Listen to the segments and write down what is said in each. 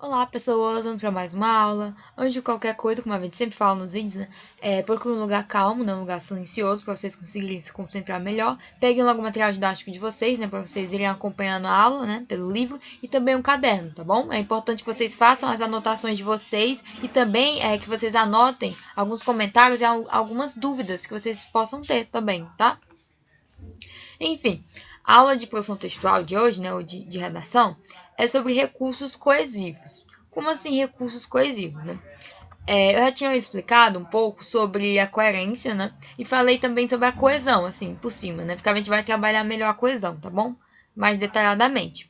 Olá, pessoas! Vamos para mais uma aula. Antes de qualquer coisa, como a gente sempre fala nos vídeos, né? Procure um lugar calmo, né? Um lugar silencioso, para vocês conseguirem se concentrar melhor. Peguem logo o material didático de vocês, né? Para vocês irem acompanhando a aula, né? Pelo livro. E também um caderno, tá bom? É importante que vocês façam as anotações de vocês e também que vocês anotem alguns comentários e algumas dúvidas que vocês possam ter também, tá? Enfim, a aula de produção textual de hoje, né, ou de redação, é sobre recursos coesivos. Como assim recursos coesivos, né? Eu já tinha explicado um pouco sobre a coerência, né? E falei também sobre a coesão, assim, por cima, né? Porque a gente vai trabalhar melhor a coesão, tá bom? Mais detalhadamente.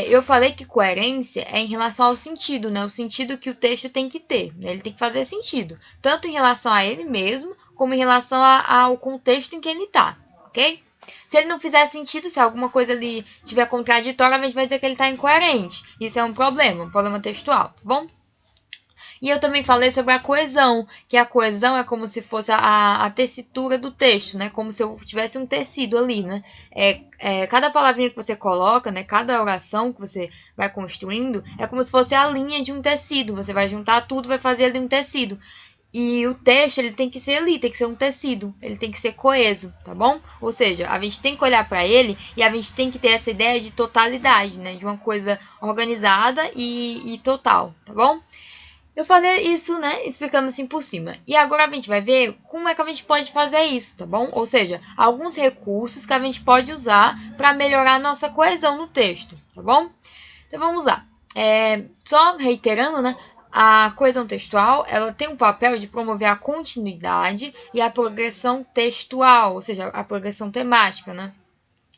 Eu falei que coerência é em relação ao sentido, né? O sentido que o texto tem que ter, né? Ele tem que fazer sentido, tanto em relação a ele mesmo, como em relação ao contexto em que ele está, ok? Se ele não fizer sentido, se alguma coisa ali tiver contraditória, a gente vai dizer que ele está incoerente. Isso é um problema textual, tá bom? E eu também falei sobre a coesão, que a coesão é como se fosse a tessitura do texto, né? Como se eu tivesse um tecido ali, né? Cada palavrinha que você coloca, né? Cada oração que você vai construindo, é como se fosse a linha de um tecido. Você vai juntar tudo, vai fazer ali um tecido. E o texto, ele tem que ser ali, tem que ser um tecido, ele tem que ser coeso, tá bom? Ou seja, a gente tem que olhar para ele e a gente tem que ter essa ideia de totalidade, né? De uma coisa organizada e total, tá bom? Eu falei isso, né, explicando assim por cima. E agora a gente vai ver como é que a gente pode fazer isso, tá bom? Ou seja, alguns recursos que a gente pode usar para melhorar a nossa coesão no texto, tá bom? Então vamos lá. Só reiterando, né? A coesão textual, ela tem um papel de promover a continuidade e a progressão textual, ou seja, a progressão temática, né?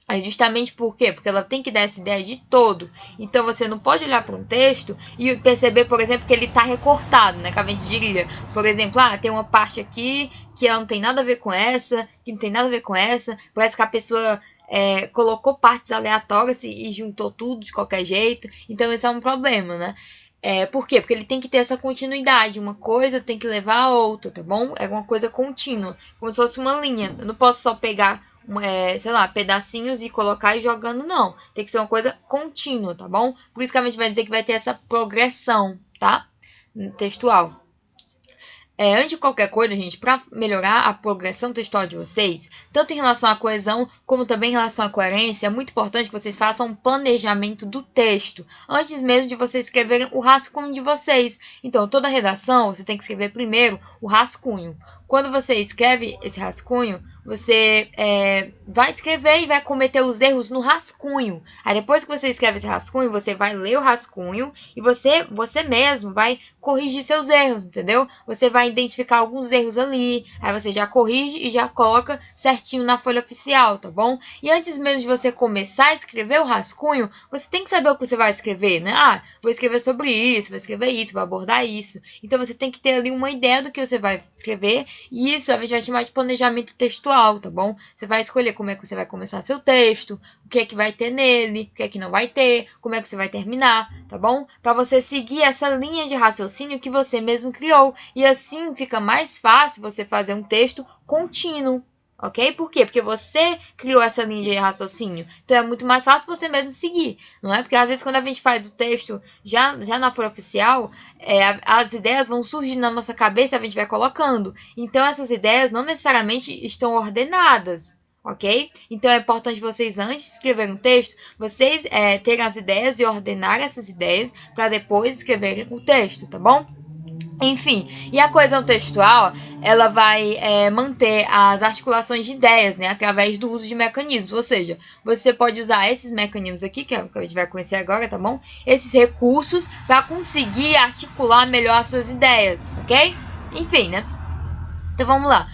É justamente por quê? Porque ela tem que dar essa ideia de todo. Então você não pode olhar para um texto e perceber, por exemplo, que ele está recortado, né? Que a gente diria, por exemplo, tem uma parte aqui que ela não tem nada a ver com essa, que não tem nada a ver com essa. Parece que a pessoa colocou partes aleatórias e juntou tudo de qualquer jeito. Então esse é um problema, né? Por quê? Porque ele tem que ter essa continuidade. Uma coisa tem que levar a outra, tá bom? É uma coisa contínua, como se fosse uma linha. Eu não posso só pegar sei lá, pedacinhos e colocar e jogando, não. Tem que ser uma coisa contínua, tá bom? Por isso que a gente vai dizer que vai ter essa progressão, tá? Textual. Antes de qualquer coisa, gente, para melhorar a progressão textual de vocês, tanto em relação à coesão, como também em relação à coerência, é muito importante que vocês façam um planejamento do texto, antes mesmo de vocês escreverem o rascunho de vocês. Então, toda redação, você tem que escrever primeiro o rascunho. Quando você escreve esse rascunho, você vai escrever e vai cometer os erros no rascunho. Aí depois que você escreve esse rascunho, você vai ler o rascunho e você mesmo vai corrigir seus erros, entendeu? Você vai identificar alguns erros ali, aí você já corrige e já coloca certinho na folha oficial, tá bom? E antes mesmo de você começar a escrever o rascunho, você tem que saber o que você vai escrever, né? Vou escrever sobre isso, vou escrever isso, vou abordar isso. Então você tem que ter ali uma ideia do que você vai escrever e isso a gente vai chamar de planejamento textual, tá bom? Você vai escolher como é que você vai começar seu texto, o que é que vai ter nele, o que é que não vai ter, como é que você vai terminar, tá bom? Para você seguir essa linha de raciocínio que você mesmo criou. E assim fica mais fácil você fazer um texto contínuo, ok? Por quê? Porque você criou essa linha de raciocínio. Então é muito mais fácil você mesmo seguir, não é? Porque às vezes quando a gente faz o texto já na folha oficial, as ideias vão surgindo na nossa cabeça e a gente vai colocando. Então essas ideias não necessariamente estão ordenadas, ok? Então é importante vocês, antes de escrever um texto, vocês terem as ideias e ordenarem essas ideias para depois escreverem o texto, tá bom? Enfim, e a coesão textual, ela vai manter as articulações de ideias, né, através do uso de mecanismos, ou seja, você pode usar esses mecanismos aqui, que é o que a gente vai conhecer agora, tá bom? Esses recursos para conseguir articular melhor as suas ideias, ok? Enfim, né? Então vamos lá.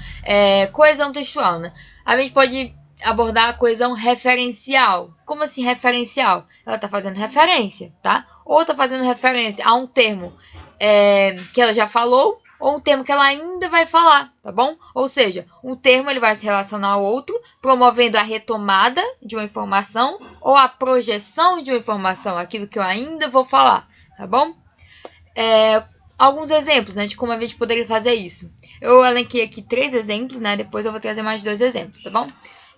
Coesão textual, né? A gente pode abordar a coesão referencial. Como assim referencial? Ela está fazendo referência, tá? Ou está fazendo referência a um termo que ela já falou, ou um termo que ela ainda vai falar, tá bom? Ou seja, um termo ele vai se relacionar ao outro, promovendo a retomada de uma informação ou a projeção de uma informação, aquilo que eu ainda vou falar, tá bom? Alguns exemplos, né, de como a gente poderia fazer isso. Eu elenquei aqui 3 exemplos, né? Depois eu vou trazer mais 2 exemplos, tá bom?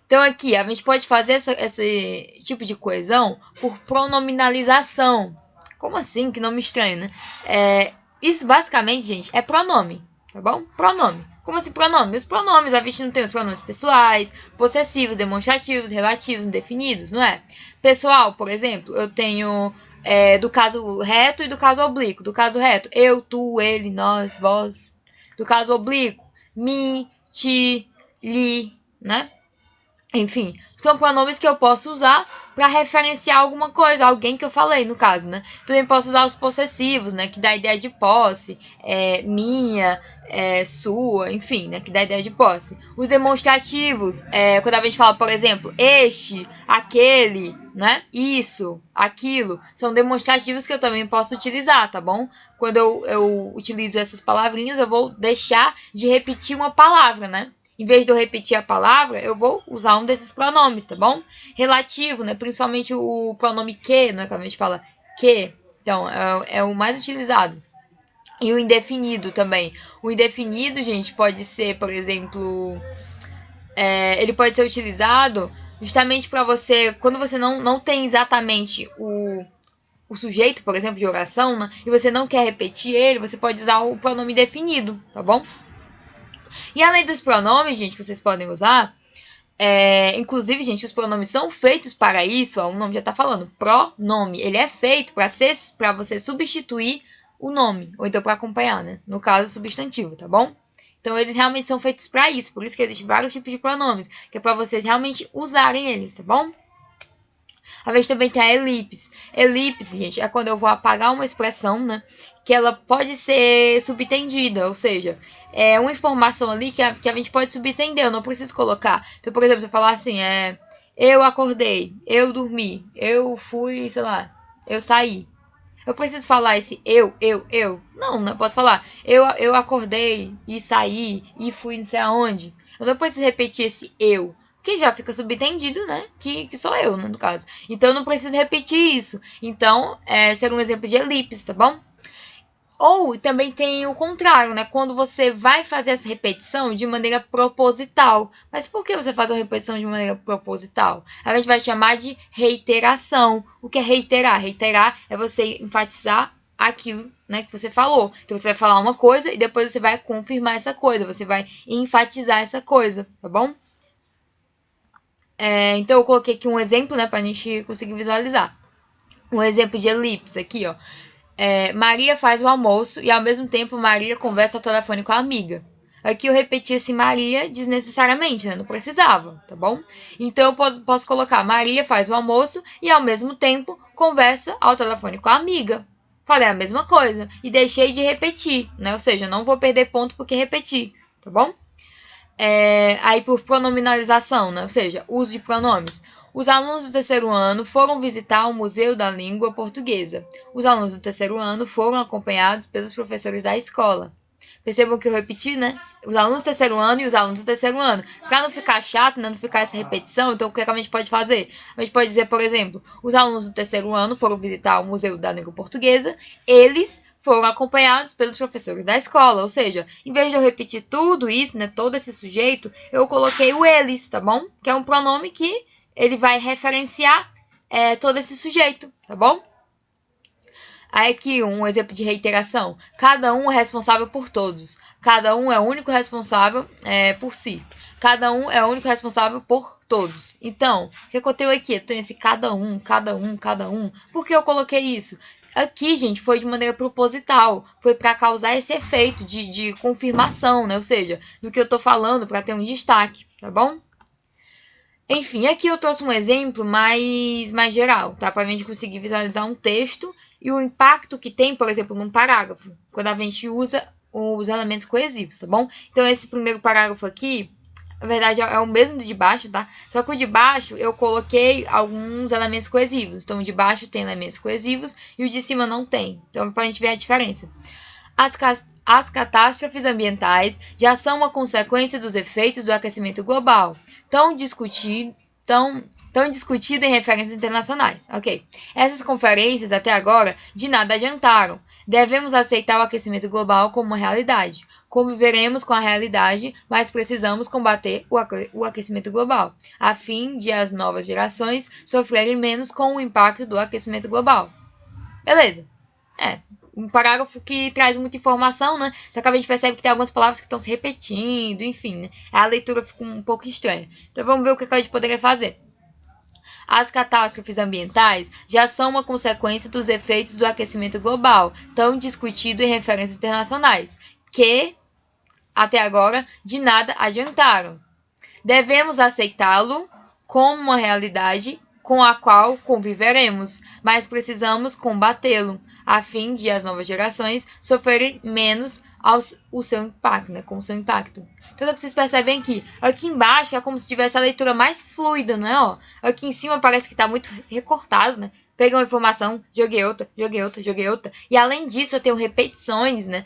Então aqui, a gente pode fazer esse tipo de coesão por pronominalização. como assim? Que nome estranho, né? Isso basicamente, gente, é pronome, tá bom? Pronome. Como assim pronome? Os pronomes, a gente não tem os pronomes pessoais, possessivos, demonstrativos, relativos, indefinidos, não é? Pessoal, por exemplo, eu tenho do caso reto e do caso oblíquo. Do caso reto, eu, tu, ele, nós, vós. Do caso oblíquo, mim, ti, li, né? Enfim, são pronomes que eu posso usar para referenciar alguma coisa, alguém que eu falei, no caso, né? Também posso usar os possessivos, né? Que dá a ideia de posse, minha, sua, enfim, né? Que dá a ideia de posse. Os demonstrativos, quando a gente fala, por exemplo, este, aquele, né? Isso, aquilo, são demonstrativos que eu também posso utilizar, tá bom? Quando eu utilizo essas palavrinhas, eu vou deixar de repetir uma palavra, né? Em vez de eu repetir a palavra, eu vou usar um desses pronomes, tá bom? Relativo, né? Principalmente o pronome que, né? Quando a gente fala que. Então, é o mais utilizado. E o indefinido também. O indefinido, gente, pode ser, por exemplo... ele pode ser utilizado justamente para você... Quando você não tem exatamente o sujeito, por exemplo, de oração, né? E você não quer repetir ele, você pode usar o pronome definido, tá bom? E além dos pronomes, gente, que vocês podem usar, inclusive, gente, os pronomes são feitos para isso, ó, o nome já está falando, pronome. Ele é feito para você substituir o nome, ou então para acompanhar, né? No caso, substantivo, tá bom? Então, eles realmente são feitos para isso, por isso que existem vários tipos de pronomes, que é para vocês realmente usarem eles, tá bom? A vez também tem a elipse. Elipse, gente, é quando eu vou apagar uma expressão, né? Que ela pode ser subtendida, ou seja, é uma informação ali que a gente pode subtender, eu não preciso colocar. Então, por exemplo, se eu falar assim, eu acordei, eu dormi, eu fui, sei lá, eu saí. Eu preciso falar esse eu? Não, não posso falar. Eu acordei e saí e fui não sei aonde. Eu não preciso repetir esse eu. Que já fica subentendido, né? Que sou eu, né, no caso. Então, eu não preciso repetir isso. Então, ser um exemplo de elipse, tá bom? Ou também tem o contrário, né? Quando você vai fazer essa repetição de maneira proposital. Mas por que você faz a repetição de maneira proposital? A gente vai chamar de reiteração. O que é reiterar? Reiterar é você enfatizar aquilo, né, que você falou. Então você vai falar uma coisa e depois você vai confirmar essa coisa. Você vai enfatizar essa coisa, tá bom? Então eu coloquei aqui um exemplo, né, pra gente conseguir visualizar. Um exemplo de elipse aqui, ó. Maria faz o almoço e ao mesmo tempo Maria conversa ao telefone com a amiga. Aqui eu repeti esse Maria desnecessariamente, né? Não precisava, tá bom? Então eu posso colocar Maria faz o almoço e ao mesmo tempo conversa ao telefone com a amiga. Falei a mesma coisa e deixei de repetir, né? Ou seja, não vou perder ponto porque repeti, tá bom? Aí por pronominalização, né? Ou seja, uso de pronomes. Os alunos do terceiro ano foram visitar o Museu da Língua Portuguesa. Os alunos do terceiro ano foram acompanhados pelos professores da escola. Percebam que eu repeti, né? Os alunos do terceiro ano e os alunos do terceiro ano. Para não ficar chato, né? Não ficar essa repetição, então o que a gente pode fazer? A gente pode dizer, por exemplo, os alunos do terceiro ano foram visitar o Museu da Língua Portuguesa. Eles foram acompanhados pelos professores da escola. Ou seja, em vez de eu repetir tudo isso, né? Todo esse sujeito, eu coloquei o eles, tá bom? Que é um pronome que ele vai referenciar todo esse sujeito, tá bom? Aí aqui um exemplo de reiteração. Cada um é responsável por todos. Cada um é o único responsável por si. Cada um é o único responsável por todos. Então, o que eu tenho aqui? Eu tenho esse cada um, cada um, cada um. Por que eu coloquei isso? Aqui, gente, foi de maneira proposital. Foi para causar esse efeito de confirmação, né? Ou seja, do que eu tô falando, para ter um destaque, tá bom? Enfim, aqui eu trouxe um exemplo mais geral, tá? Para a gente conseguir visualizar um texto e o impacto que tem, por exemplo, num parágrafo, quando a gente usa os elementos coesivos, tá bom? Então, esse primeiro parágrafo aqui, na verdade, é o mesmo do de baixo, tá? Só que o de baixo eu coloquei alguns elementos coesivos. Então, o de baixo tem elementos coesivos e o de cima não tem. Então, para a gente ver a diferença. As catástrofes ambientais já são uma consequência dos efeitos do aquecimento global, tão discutido em referências internacionais. Ok. Essas conferências, até agora, de nada adiantaram. Devemos aceitar o aquecimento global como uma realidade. Conviveremos com a realidade, mas precisamos combater o aquecimento global, a fim de as novas gerações sofrerem menos com o impacto do aquecimento global. Beleza. Um parágrafo que traz muita informação, né? Só que a gente percebe que tem algumas palavras que estão se repetindo, enfim, né? A leitura fica um pouco estranha. Então vamos ver o que a gente poderia fazer. As catástrofes ambientais já são uma consequência dos efeitos do aquecimento global, tão discutido em referências internacionais, que, até agora, de nada adiantaram. Devemos aceitá-lo como uma realidade com a qual conviveremos, mas precisamos combatê-lo, a fim de as novas gerações sofrerem menos o seu impacto, né, com o seu impacto. Então, vocês percebem que aqui embaixo é como se tivesse a leitura mais fluida, não é? Ó, aqui em cima parece que está muito recortado, né? Peguei uma informação, joguei outra, joguei outra, joguei outra. E além disso, eu tenho repetições, né?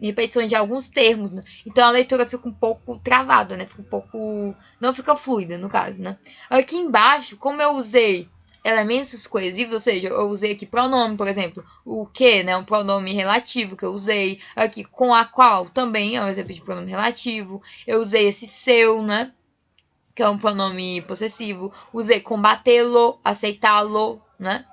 Repetições de alguns termos, né? Então a leitura fica um pouco travada, né? Fica um pouco. Não fica fluida, no caso, né? Aqui embaixo, como eu usei elementos coesivos, ou seja, eu usei aqui pronome, por exemplo, o que, né? Um pronome relativo que eu usei. Aqui com a qual também é um exemplo de pronome relativo. Eu usei esse seu, né? Que é um pronome possessivo. Usei combatê-lo, aceitá-lo, né?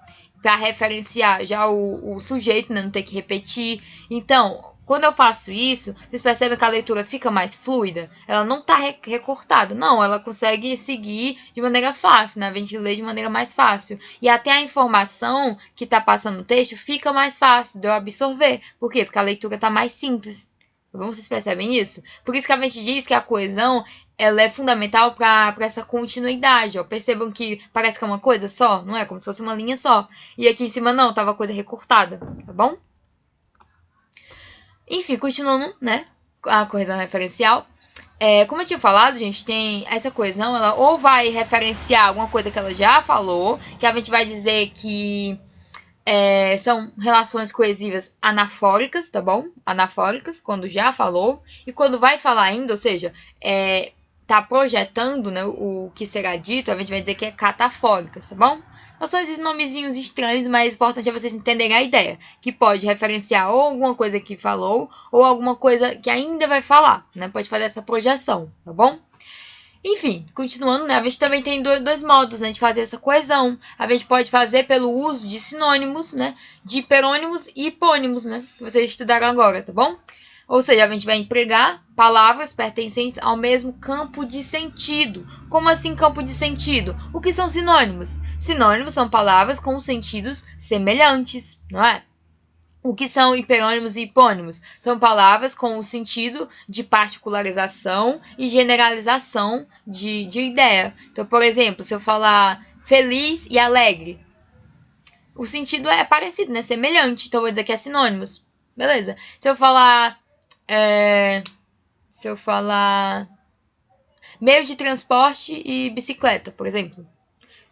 Para referenciar já o sujeito, né? Não ter que repetir. Então, quando eu faço isso, vocês percebem que a leitura fica mais fluida? Ela não está recortada, não. Ela consegue seguir de maneira fácil, né? A gente lê de maneira mais fácil. E até a informação que está passando no texto fica mais fácil de eu absorver. Por quê? Porque a leitura está mais simples. Vocês percebem isso? Por isso que a gente diz que a coesão ela é fundamental para essa continuidade. Ó. Percebam que parece que é uma coisa só, não é? Como se fosse uma linha só. E aqui em cima não, tava coisa recortada, tá bom? Enfim, continuando, né? A coesão referencial. Como eu tinha falado, gente, tem essa coesão, ela ou vai referenciar alguma coisa que ela já falou, que a gente vai dizer que são relações coesivas anafóricas, tá bom? Anafóricas, quando já falou. E quando vai falar ainda, ou seja, tá projetando, né, o que será dito, a gente vai dizer que é catafóricas, tá bom? Então são esses nomezinhos estranhos, mas o importante é vocês entenderem a ideia, que pode referenciar ou alguma coisa que falou, ou alguma coisa que ainda vai falar, né? Pode fazer essa projeção, tá bom? Enfim, continuando, né? A gente também tem dois modos, né, de fazer essa coesão. A gente pode fazer pelo uso de sinônimos, né? De hiperônimos e hipônimos, né? Que vocês estudaram agora, tá bom? Ou seja, a gente vai empregar palavras pertencentes ao mesmo campo de sentido. Como assim campo de sentido? O que são sinônimos? Sinônimos são palavras com sentidos semelhantes, não é? O que são hiperônimos e hipônimos? São palavras com o sentido de particularização e generalização de ideia. Então, por exemplo, se eu falar feliz e alegre, o sentido é parecido, né? Semelhante. Então, eu vou dizer que é sinônimos. Beleza. Se eu falar meio de transporte e bicicleta, por exemplo.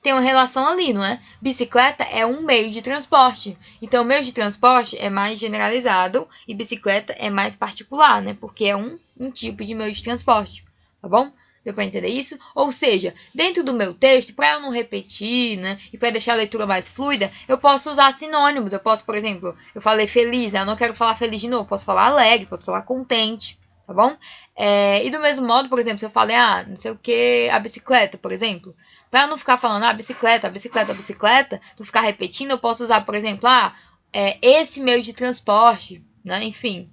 Tem uma relação ali, não é? Bicicleta é um meio de transporte. Então, o meio de transporte é mais generalizado e bicicleta é mais particular, né? Porque é um tipo de meio de transporte, tá bom? Deu para entender isso? Ou seja, dentro do meu texto, para eu não repetir, né? E para deixar a leitura mais fluida, eu posso usar sinônimos. Eu posso, por exemplo, eu falei feliz, eu não quero falar feliz de novo. Posso falar alegre, posso falar contente, tá bom? E do mesmo modo, por exemplo, se eu falei, não sei o que, a bicicleta, por exemplo. Para não ficar falando, bicicleta, bicicleta, bicicleta, não ficar repetindo, eu posso usar, por exemplo, esse meio de transporte, né? Enfim.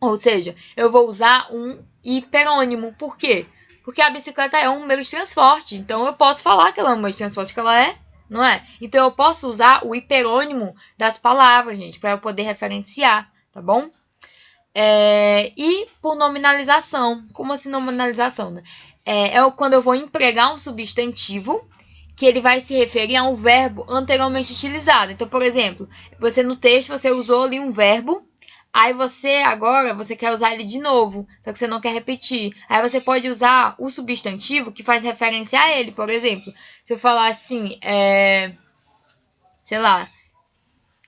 Ou seja, eu vou usar um hiperônimo. Por quê? Porque a bicicleta é um meio de transporte. Então eu posso falar que ela é um meio de transporte, que ela é, não é? Então eu posso usar o hiperônimo das palavras, gente, para eu poder referenciar, tá bom? E por nominalização. Como assim nominalização, né? Quando eu vou empregar um substantivo que ele vai se referir a um verbo anteriormente utilizado. Então, por exemplo, você no texto você usou ali um verbo, aí você quer usar ele de novo, só que você não quer repetir. Aí você pode usar o substantivo que faz referência a ele. Por exemplo, se eu falar assim, sei lá,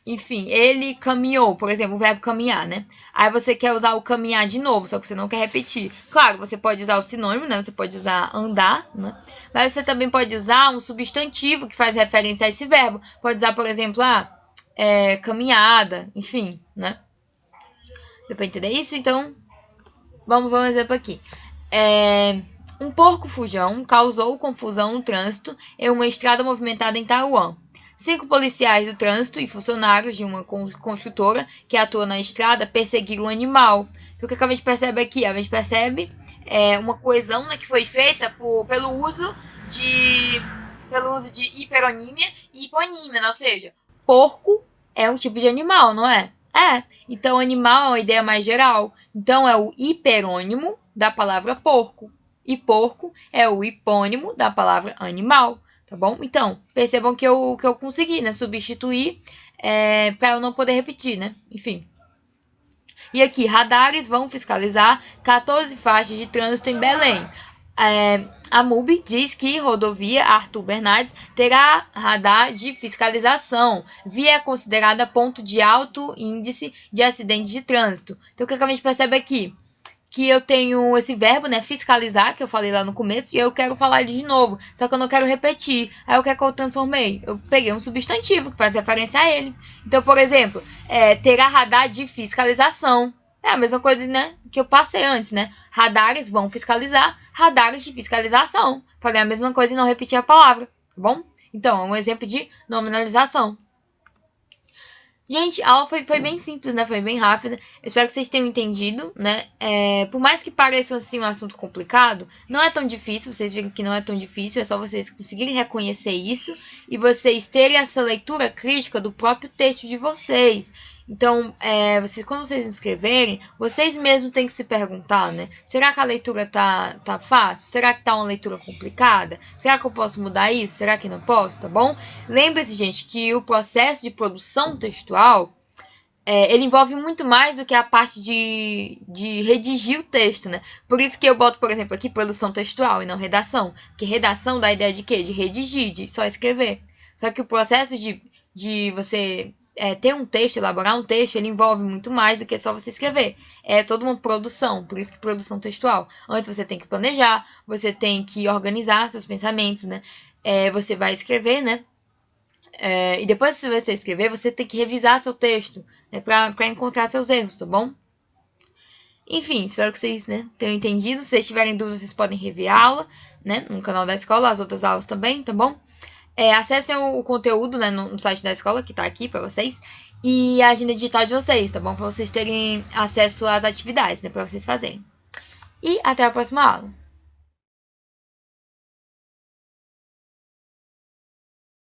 enfim, ele caminhou, por exemplo, o verbo caminhar, né? Aí você quer usar o caminhar de novo, só que você não quer repetir. Claro, você pode usar o sinônimo, né? Você pode usar andar, né? Mas você também pode usar um substantivo que faz referência a esse verbo. Pode usar, por exemplo, caminhada, enfim, né? Deu pra entender isso? Então, vamos ver um exemplo aqui. Um porco-fujão causou confusão no trânsito em uma estrada movimentada em Taiwan. 5 policiais do trânsito e funcionários de uma construtora que atua na estrada perseguiram um animal. Então, o que a gente percebe aqui? A gente percebe uma coesão, né, que foi feita pelo uso de hiperonímia e hiponímia, né? Ou seja, porco é um tipo de animal, não é? É. Então, animal é uma ideia mais geral. Então, é o hiperônimo da palavra porco. E porco é o hipônimo da palavra animal, tá bom? Então, percebam que eu consegui, né, substituir para eu não poder repetir, né? Enfim. E aqui, radares vão fiscalizar 14 faixas de trânsito em Belém. A MUB diz que rodovia Arthur Bernardes terá radar de fiscalização. Via é considerada ponto de alto índice de acidentes de trânsito. Então, o que a gente percebe aqui? Que eu tenho esse verbo, né, fiscalizar, que eu falei lá no começo, e eu quero falar ele de novo, só que eu não quero repetir. Aí o que é que eu transformei? Eu peguei um substantivo que faz referência a ele. Então, por exemplo, terá radar de fiscalização. É a mesma coisa, né, que eu passei antes, né? Radares vão fiscalizar, radares de fiscalização. Falei a mesma coisa e não repeti a palavra, tá bom? Então, é um exemplo de nominalização. Gente, a aula foi bem simples, né? Foi bem rápida. Eu espero que vocês tenham entendido, né? Por mais que pareça assim um assunto complicado, não é tão difícil. Vocês viram que não é tão difícil. É só vocês conseguirem reconhecer isso e vocês terem essa leitura crítica do próprio texto de vocês. Então, quando vocês escreverem, vocês mesmos têm que se perguntar, né? Será que a leitura tá fácil? Será que tá uma leitura complicada? Será que eu posso mudar isso? Será que não posso? Tá bom? Lembre-se, gente, que o processo de produção textual, ele envolve muito mais do que a parte de redigir o texto, né? Por isso que eu boto, por exemplo, aqui produção textual e não redação. Porque redação dá a ideia de quê? De redigir, de só escrever. Só que o processo de você ter um texto, elaborar um texto, ele envolve muito mais do que só você escrever. É toda uma produção, por isso que produção textual. Antes você tem que planejar, você tem que organizar seus pensamentos, né? Você vai escrever, né? E depois que você escrever, você tem que revisar seu texto, né, para encontrar seus erros, tá bom? Enfim, espero que vocês, né, tenham entendido. Se vocês tiverem dúvidas, vocês podem rever a aula, né, no canal da escola, as outras aulas também, tá bom? Acessem o conteúdo, né, no site da escola, que tá aqui pra vocês, e a agenda digital de vocês, tá bom? Pra vocês terem acesso às atividades, né, pra vocês fazerem. E até a próxima aula.